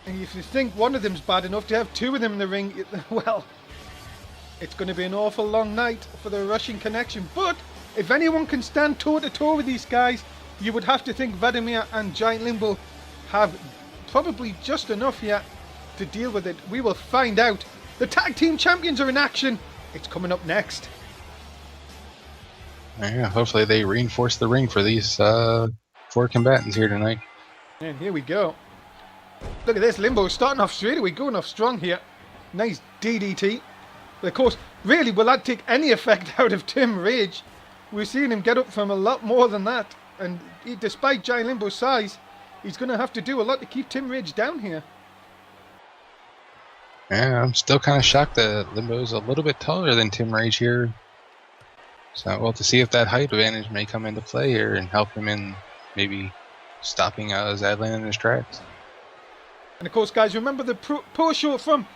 Speaker 1: And if you think one of them's bad enough to have 2 of them in the ring, well, it's going to be an awful long night for the Russian Connection. But if anyone can stand toe-to-toe with these guys, you would have to think Vladimir and Giant Limbo have probably just enough here to deal with it? We will find out. The tag team champions are in action. It's coming up next.
Speaker 2: Yeah, hopefully they reinforce the ring for these 4 combatants here tonight.
Speaker 1: And here we go. Look at this, Limbo starting off straight away, going off strong here. Nice DDT. But of course, really, will that take any effect out of Tim Rage? We've seen him get up from a lot more than that. And despite Giant Limbo's size, he's going to have to do a lot to keep Tim Rage down here.
Speaker 2: Yeah, I'm still kind of shocked that Limbo's a little bit taller than Tim Rage here. So, well, to see if that height advantage may come into play here and help him in maybe stopping Zadland in his tracks.
Speaker 1: And of course, guys, remember the post-show from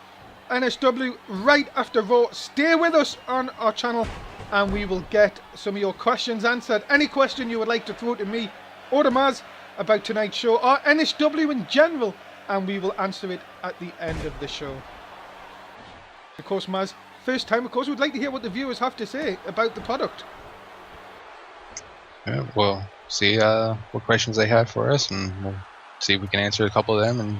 Speaker 1: NSW right after Raw. Stay with us on our channel and we will get some of your questions answered. Any question you would like to throw to me or to Maz about tonight's show or NSW in general, and we will answer it at the end of the show. Of course, Maz, first time, of course, we'd like to hear what the viewers have to say about the product.
Speaker 2: Yeah, we'll see what questions they have for us, and we'll see if we can answer a couple of them and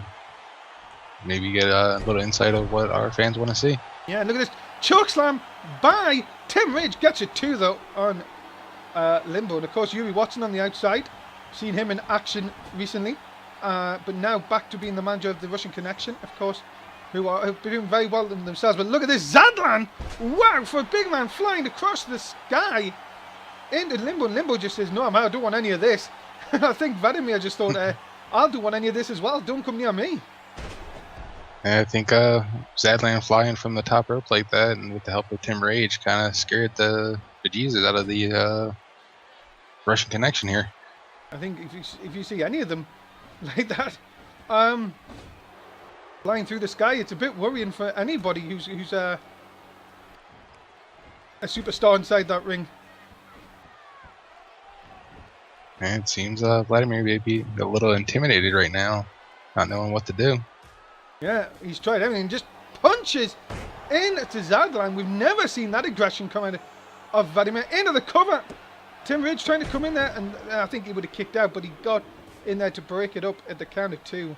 Speaker 2: maybe get a little insight of what our fans want to see.
Speaker 1: Yeah, look at this. Chokeslam by Tim Rage. Gets it too, though, on Limbo. And of course, Yuri Watson on the outside. Seen him in action recently. But now back to being the manager of the Russian Connection, of course, who have been doing very well themselves. But look at this. Zadlan. Wow, for a big man flying across the sky into Limbo. And Limbo just says, no, I don't want any of this. I think Vladimir just thought, I'll do want any of this as well. Don't come near me.
Speaker 2: I think Zadland flying from the top rope like that, and with the help of Tim Rage, kind of scared the bejesus out of the Russian Connection here.
Speaker 1: I think if you see any of them like that, flying through the sky, it's a bit worrying for anybody who's a superstar inside that ring.
Speaker 2: And it seems Vladimir may be a little intimidated right now, not knowing what to do.
Speaker 1: Yeah, he's tried everything. Just punches into Zadlan. We've never seen that aggression come out of Vladimir. Into the cover. Tim Rage trying to come in there, and I think he would have kicked out, but he got in there to break it up at the count of 2.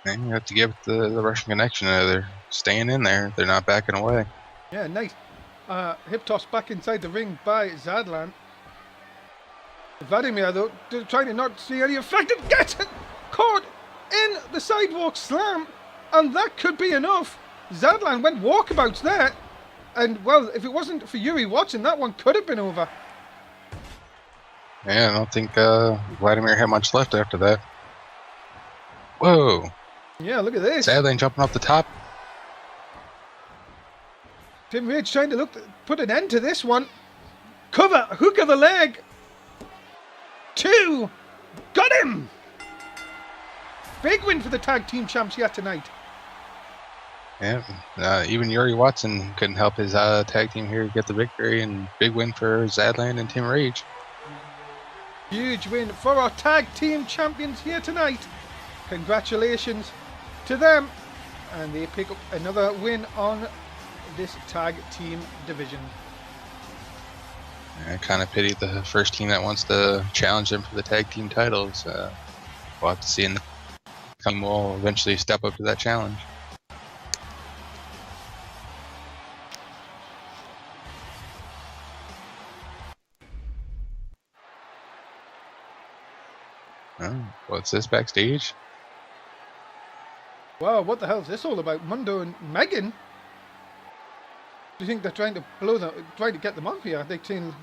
Speaker 2: And you have to give the Russian Connection. They're staying in there. They're not backing away.
Speaker 1: Yeah, nice. Hip toss back inside the ring by Zadlan. Vladimir, though, trying to not see any effect. It gets it caught in the sidewalk slam, and that could be enough. Zadlan went walkabouts there, and well, if it wasn't for Yuri Watson, that one could have been over.
Speaker 2: Yeah, I don't think Vladimir had much left after that. Whoa!
Speaker 1: Yeah, look at this.
Speaker 2: Zadland jumping off the top.
Speaker 1: Tim Rage trying to put an end to this one. Cover, hook of the leg. 2! Got him! Big win for the tag team champs here tonight.
Speaker 2: Yeah, even Yuri Watson couldn't help his tag team here get the victory, and big win for Zadland and Tim Rage.
Speaker 1: Huge win for our tag team champions here tonight. Congratulations to them. And they pick up another win on this tag team division.
Speaker 2: I kind of pity the first team that wants to challenge them for the tag team titles. We'll have to see, and the team will eventually step up to that challenge. Oh, what's this backstage?
Speaker 1: Wow, what the hell is this all about? Mundo and Megan? Do you think they're trying to trying to get them off here? They're saying,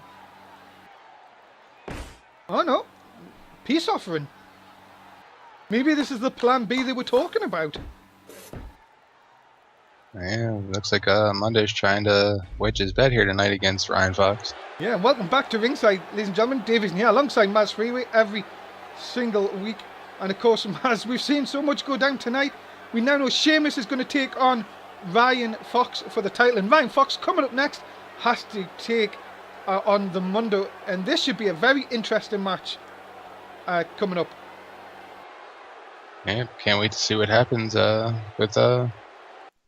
Speaker 1: oh no, peace offering. Maybe this is the plan B they were talking about.
Speaker 2: Yeah, looks like Mondo's trying to wedge his bet here tonight against Ryan Fox.
Speaker 1: Yeah, and welcome back to ringside, ladies and gentlemen. Dave is here alongside Mazz Freeway every single week. And of course, Maz, we've seen so much go down tonight. We now know Sheamus is going to take on Ryan Fox for the title, and Ryan Fox coming up next has to take on the Mundo, and this should be a very interesting match coming up.
Speaker 2: Yeah, can't wait to see what happens with the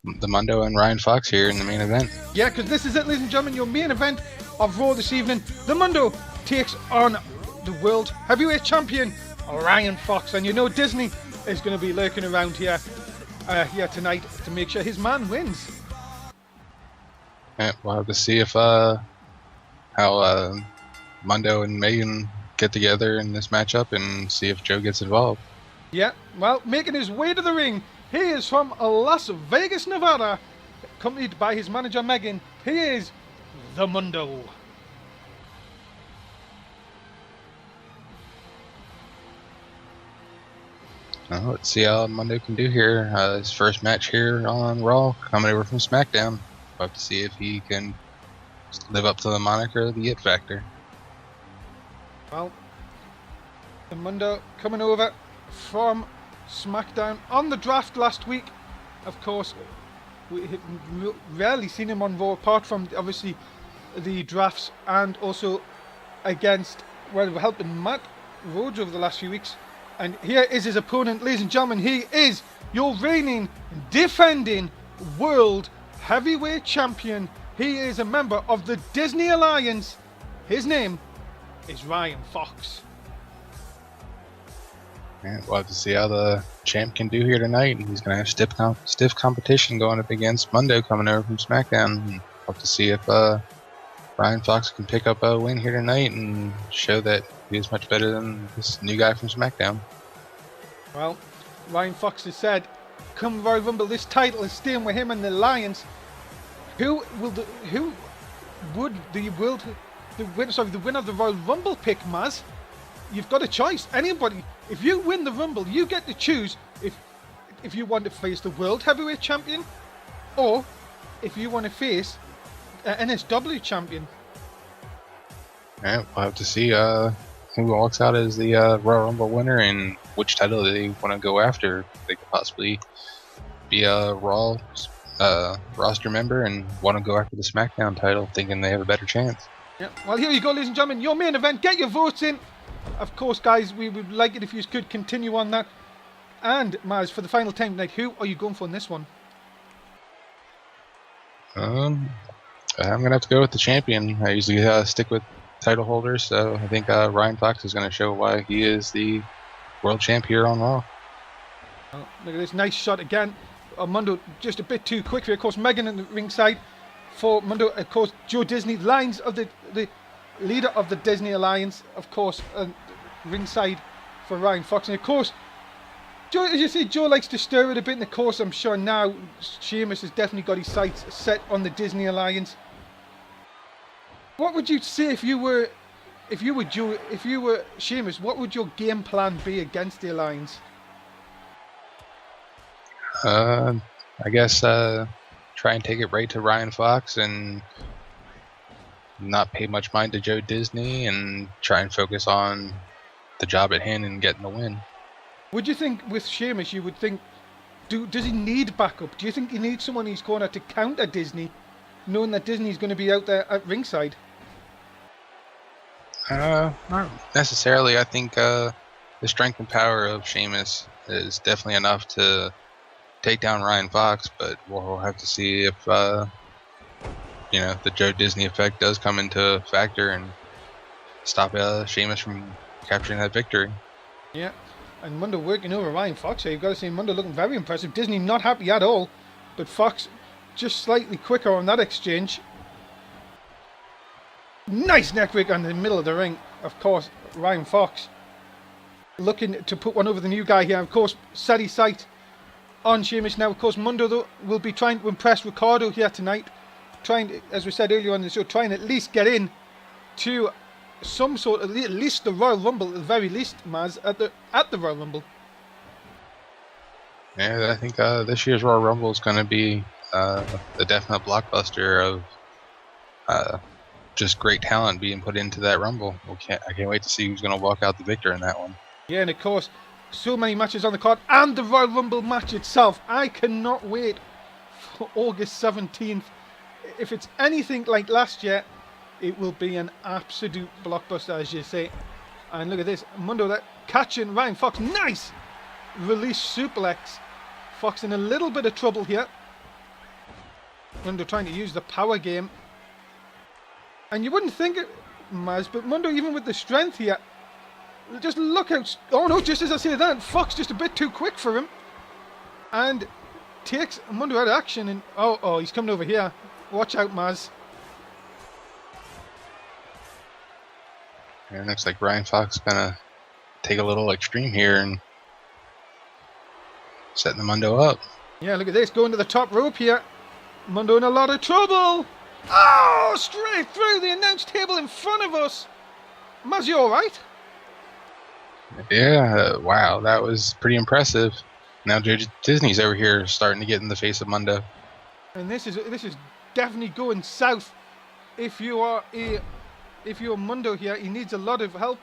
Speaker 2: Mundo and Ryan Fox here in the main event.
Speaker 1: Yeah, because this is it, ladies and gentlemen, your main event of Raw this evening. The Mundo takes on the World Heavyweight Champion Ryan Fox. And you know Disney is going to be lurking around here tonight to make sure his man wins.
Speaker 2: Yeah, we'll have to see if how Mundo and Megan get together in this matchup and see if Joe gets involved.
Speaker 1: Yeah, well, making his way to the ring, he is from Las Vegas, Nevada, accompanied by his manager Megan. He is the Mundo.
Speaker 2: Well, let's see how Mundo can do here. His first match here on Raw, coming over from SmackDown. We'll have to see if he can live up to the moniker of the It Factor.
Speaker 1: Well, the Mundo coming over from SmackDown on the draft last week. Of course, we rarely seen him on Raw, apart from obviously the drafts and also against, well, helping Matt Rhodes over the last few weeks. And here is his opponent, ladies and gentlemen. He is your reigning, defending World Heavyweight Champion. He is a member of the Disney Alliance. His name is Ryan Fox.
Speaker 2: Yeah, we'll have to see how the champ can do here tonight. He's going to have stiff competition going up against Mundo coming over from SmackDown. We'll have to see if Ryan Fox can pick up a win here tonight and show that he is much better than this new guy from SmackDown.
Speaker 1: Well, Ryan Fox has said, come Royal Rumble, this title is staying with him and the Alliance. The winner of the Royal Rumble pick, Maz? You've got a choice. Anybody, if you win the Rumble, you get to choose if you want to face the World Heavyweight Champion or if you want to face an NSW Champion.
Speaker 2: Yeah, we'll have to see who walks out as the Royal Rumble winner and which title they want to go after. They could possibly be a Raw roster member and want to go after the SmackDown title, thinking they have a better chance.
Speaker 1: Yeah. Well, here you go, ladies and gentlemen. Your main event. Get your votes in. Of course, guys, we would like it if you could continue on that. And, Maz, for the final time tonight, who are you going for in this one?
Speaker 2: I'm going to have to go with the champion. I usually stick with title holders, so I think Ryan Fox is going to show why he is the world champ here on Raw.
Speaker 1: Oh, look at this nice shot again. Mundo just a bit too quick here. Of course, Megan in the ringside for Mundo. Of course, Joe Disney, lines of the leader of the Disney Alliance, of course, ringside for Ryan Fox. And of course, Joe, as you see, Joe likes to stir it a bit. And of course, I'm sure now Sheamus has definitely got his sights set on the Disney Alliance. What would you say if you were Sheamus? What would your game plan be against the Alliance?
Speaker 2: I guess try and take it right to Ryan Fox and not pay much mind to Joe Disney and try and focus on the job at hand and getting the win.
Speaker 1: Would you think with Sheamus, you would think, does he need backup? Do you think he needs someone in his corner to counter Disney, knowing that Disney's going to be out there at ringside?
Speaker 2: Not necessarily. I think the strength and power of Sheamus is definitely enough to take down Ryan Fox, but we'll have to see if the Joe Disney effect does come into a factor and stop Sheamus from capturing that victory. Yeah,
Speaker 1: and Mundo working over Ryan Fox here. You've got to see Mundo looking very impressive. Disney not happy at all, but Fox just slightly quicker on that exchange. Nice neck break in the middle of the ring. Of course, Ryan Fox looking to put one over the new guy here. Of course, set his sight on Sheamus now. Of course, Mundo though will be trying to impress Ricardo here tonight. Trying, as we said earlier on in the show, trying at least get in to some sort of, at least the Royal Rumble, at the very least, Maz, at the Royal Rumble.
Speaker 2: Yeah, I think this year's Royal Rumble is going to be the definite blockbuster of just great talent being put into that Rumble. I can't wait to see who's going to walk out the victor in that one.
Speaker 1: Yeah, and of course, so many matches on the card, and the Royal Rumble match itself. I cannot wait for August 17th. If it's anything like last year, it will be an absolute blockbuster, as you say. And look at this, Mundo that catching Ryan Fox. Nice release suplex. Fox in a little bit of trouble here. Mundo trying to use the power game. And you wouldn't think it, Maz, but Mundo, even with the strength here, Just look out. Oh no, just as I say that, Fox just a bit too quick for him. And takes Mundo out of action. And oh, he's coming over here. Watch out, Mazz.
Speaker 2: Yeah, it looks like Ryan Fox gonna take a little extreme here and setting the Mundo up.
Speaker 1: Yeah, look at this. Going to the top rope here. Mundo in a lot of trouble. Oh, straight through the announce table in front of us. Mazz, you alright?
Speaker 2: Yeah, wow, that was pretty impressive. Now Disney's over here starting to get in the face of Mundo.
Speaker 1: And this is definitely going south. If you are Mundo here, he needs a lot of help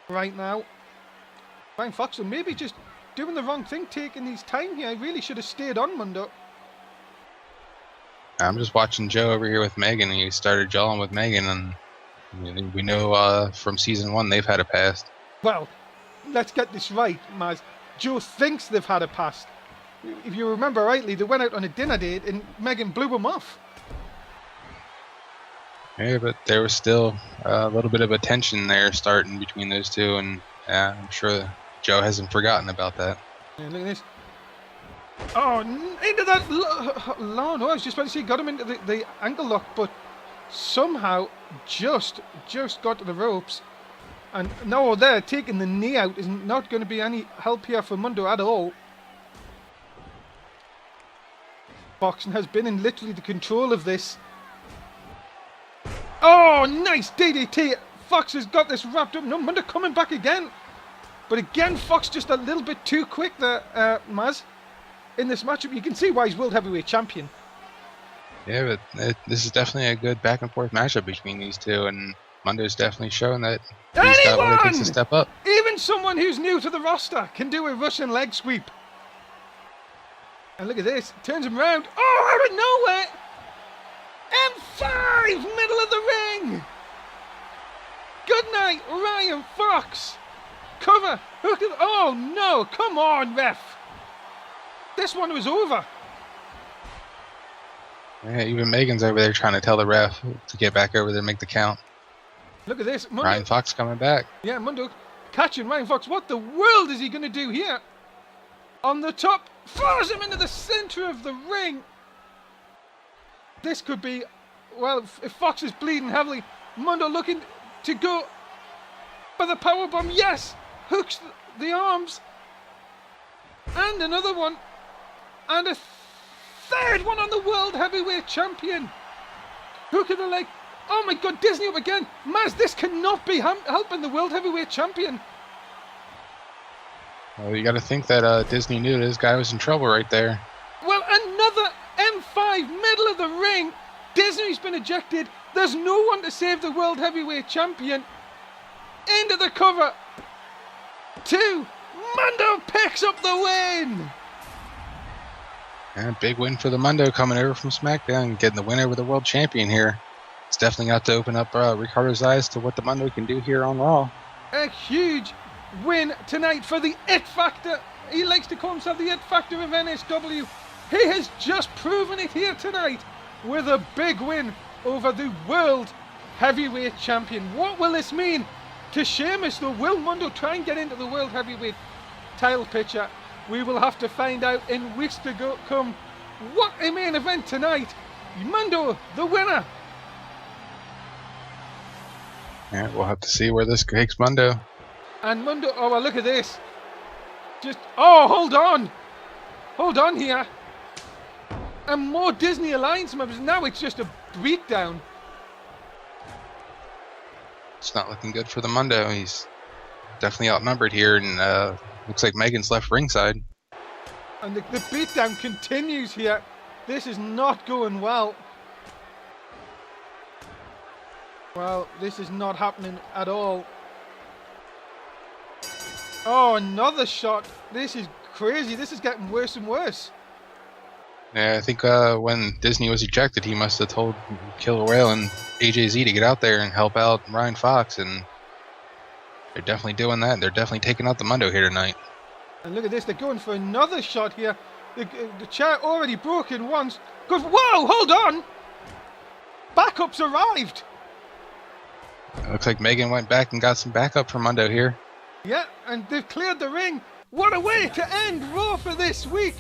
Speaker 1: right now. Ryan Fox, so maybe just doing the wrong thing, taking his time here. I really should have stayed on Mundo.
Speaker 2: I'm just watching Joe over here with Megan, and he started jawing with Megan, and we know from season 1 they've had a past.
Speaker 1: Well, let's get this right, Mazz. Joe thinks they've had a past. If you remember rightly, they went out on a dinner date and Megan blew him off.
Speaker 2: Yeah, but there was still a little bit of a tension there starting between those two, and I'm sure Joe hasn't forgotten about that.
Speaker 1: Yeah, look at this. Oh, into that lawn. I was just about to say got him into the ankle lock, but somehow just got to the ropes. And now they're taking the knee out. Is not going to be any help here for Mundo at all. Boxing has been in literally the control of this. Oh, nice DDT. Fox has got this wrapped up. No, Mundo coming back again. But again, Fox just a little bit too quick there, Mazz. In this matchup, you can see why he's World Heavyweight Champion.
Speaker 2: Yeah, but this is definitely a good back and forth matchup between these two, and Mundo's definitely showing that he's got what it takes to step up.
Speaker 1: Even someone who's new to the roster can do a Russian leg sweep. And look at this, turns him round. Oh, out of nowhere! M5, middle of the ring. Good night, Ryan Fox. Cover. Oh no, come on, ref. This one was over.
Speaker 2: Yeah, even Megan's over there trying to tell the ref to get back over there and make the count.
Speaker 1: Look at this. Mundo.
Speaker 2: Ryan Fox coming back.
Speaker 1: Yeah, Mundo catching Ryan Fox. What the world is he going to do here? On the top, throws him into the center of the ring. This could be, well, if Fox is bleeding heavily, Mundo looking to go for the powerbomb. Yes, hooks the arms. And another one. And a third one on the World Heavyweight Champion. Hook of the leg. Oh my God, Disney up again. Mazz, this cannot be helping the World Heavyweight Champion.
Speaker 2: Well, you got to think that Disney knew this guy was in trouble right there.
Speaker 1: Well, another M5, middle of the ring. Disney's been ejected. There's no one to save the World Heavyweight Champion. Into the cover. 2. Mundo picks up the win.
Speaker 2: Yeah, big win for the Mundo coming over from SmackDown, getting the win over the world champion here. It's definitely got to open up Ricardo's eyes to what the Mundo can do here on Raw.
Speaker 1: A huge win tonight for the It Factor. He likes to call himself the It Factor of NSW. He has just proven it here tonight with a big win over the World Heavyweight Champion. What will this mean to Sheamus, though? Will Mundo try and get into the World Heavyweight title picture? We will have to find out in weeks to come. What a main event tonight. Mundo, the winner.
Speaker 2: Yeah, we'll have to see where this takes Mundo.
Speaker 1: And Mundo, oh well, look at this. Just, oh, hold on. Hold on here. And more Disney Alliance members. Now it's just a beatdown.
Speaker 2: It's not looking good for the Mundo. He's definitely outnumbered here, and looks like Megan's left ringside.
Speaker 1: And the beatdown continues here. This is not going well. Well, this is not happening at all. Oh, another shot. This is crazy. This is getting worse and worse.
Speaker 2: Yeah, I think when Disney was ejected, he must have told Killer Whale and AJZ to get out there and help out Ryan Fox, and they're definitely doing that. They're definitely taking out the Mundo here tonight.
Speaker 1: And look at this, they're going for another shot here. The chair already broken once. Whoa, hold on! Backup's arrived!
Speaker 2: It looks like Megan went back and got some backup from Mundo here.
Speaker 1: Yeah, and they've cleared the ring. What a way to end Raw for this week.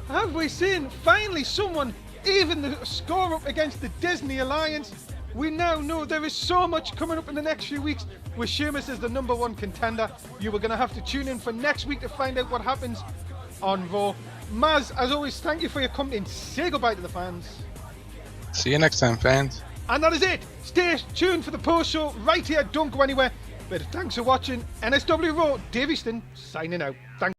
Speaker 1: Have we seen finally someone even the score up against the Disney Alliance? We now know there is so much coming up in the next few weeks with Sheamus as the #1 contender. You were going to have to tune in for next week to find out what happens on Raw. Maz, as always, thank you for your company and say goodbye to the fans.
Speaker 2: See you next time, fans.
Speaker 1: And that is it. Stay tuned for the post show right here. Don't go anywhere. But thanks for watching. NSW Raw, Dave Easton signing out. Thanks.